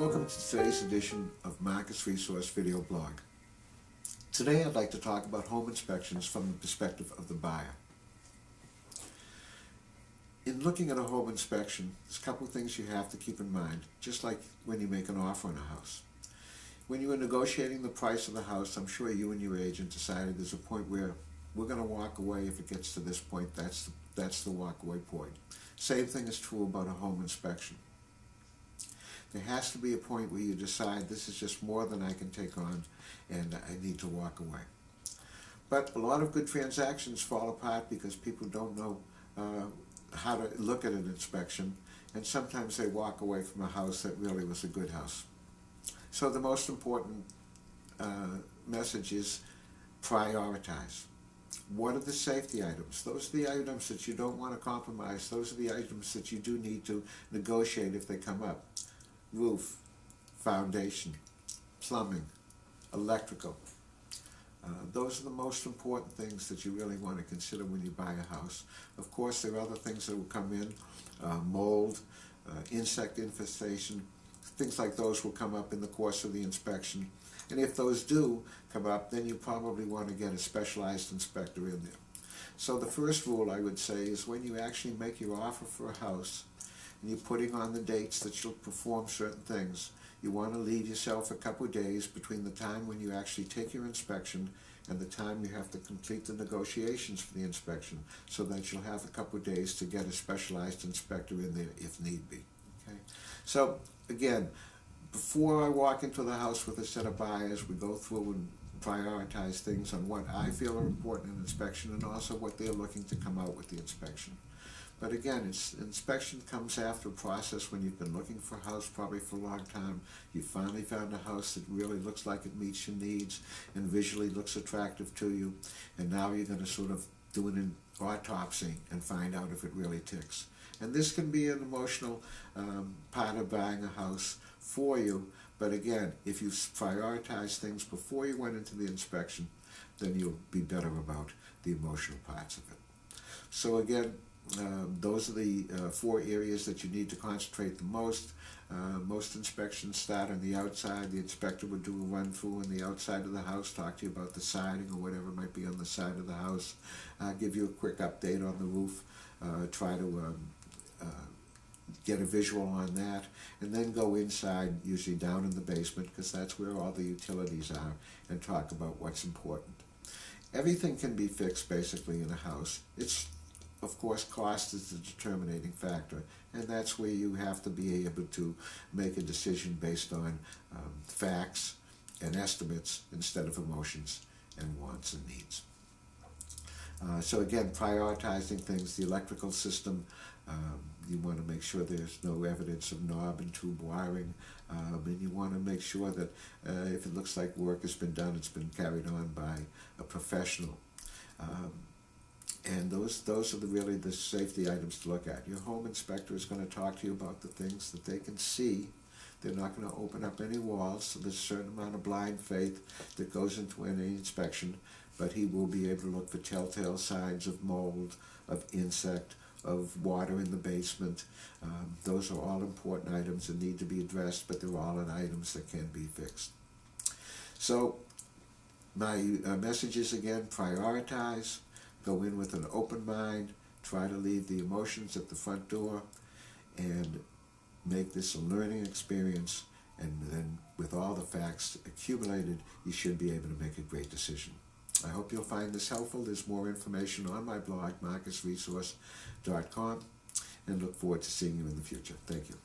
Welcome to today's edition of Marcus Resource Video Blog. Today I'd like to talk about home inspections from the perspective of the buyer. In looking at a home inspection, there's a couple of things you have to keep in mind, just like when you make an offer on a house. When you were negotiating the price of the house, I'm sure you and your agent decided there's a point where we're going to walk away. If it gets to this point, that's the walk-away point. Same thing is true about a home inspection. There has to be a point where you decide this is just more than I can take on and I need to walk away. But a lot of good transactions fall apart because people don't know how to look at an inspection, and sometimes they walk away from a house that really was a good house. So the most important message is prioritize. What are the safety items? Those are the items that you don't want to compromise. Those are the items that you do need to negotiate if they come up. Roof, foundation, plumbing, electrical. Those are the most important things that you really want to consider when you buy a house. Of course, there are other things that will come in, mold, insect infestation, things like those will come up in the course of the inspection. And if those do come up, then you probably want to get a specialized inspector in there. So the first rule I would say is when you actually make your offer for a house, and you're putting on the dates that you'll perform certain things, you want to leave yourself a couple of days between the time when you actually take your inspection and the time you have to complete the negotiations for the inspection, so that you'll have a couple of days to get a specialized inspector in there if need be. Okay? So again, before I walk into the house with a set of buyers, we go through and prioritize things on what I feel are important in inspection and also what they're looking to come out with the inspection. But again, inspection comes after a process when you've been looking for a house probably for a long time. You finally found a house that really looks like it meets your needs and visually looks attractive to you. And now you're going to sort of do an autopsy and find out if it really ticks. And this can be an emotional part of buying a house for you. But again, if you prioritize things before you went into the inspection, then you'll be better about the emotional parts of it. So again, those are the 4 areas that you need to concentrate the most. Most inspections start on the outside. The inspector would do a run-through on the outside of the house, talk to you about the siding or whatever might be on the side of the house, give you a quick update on the roof, try to get a visual on that, and then go inside, usually down in the basement, because that's where all the utilities are, and talk about what's important. Everything can be fixed basically in a house. Of course, cost is the determining factor, and that's where you have to be able to make a decision based on facts and estimates instead of emotions and wants and needs. So again, prioritizing things, the electrical system, you want to make sure there's no evidence of knob and tube wiring, and you want to make sure that if it looks like work has been done, it's been carried on by a professional. And those are really the safety items to look at. Your home inspector is going to talk to you about the things that they can see. They're not going to open up any walls, so there's a certain amount of blind faith that goes into any inspection, but he will be able to look for telltale signs of mold, of insect, of water in the basement. Those are all important items that need to be addressed, but they're all items that can be fixed. So my message is, again, prioritize. Go in with an open mind, try to leave the emotions at the front door, and make this a learning experience, and then with all the facts accumulated, you should be able to make a great decision. I hope you'll find this helpful. There's more information on my blog, marcusresource.com, and look forward to seeing you in the future. Thank you.